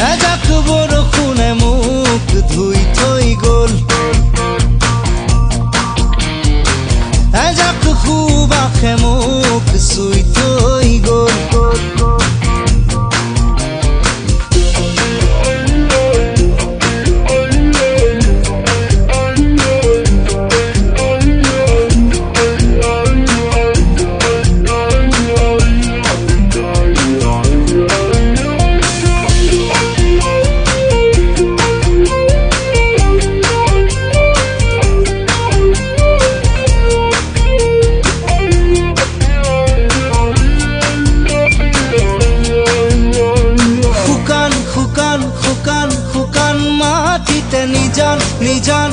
এজাক বৰষুণে মোক ধুই থৈ গ'ল, এজাক সুবাসে মোক চুই থৈ গ'ল। শুকান মাটিতে নিজান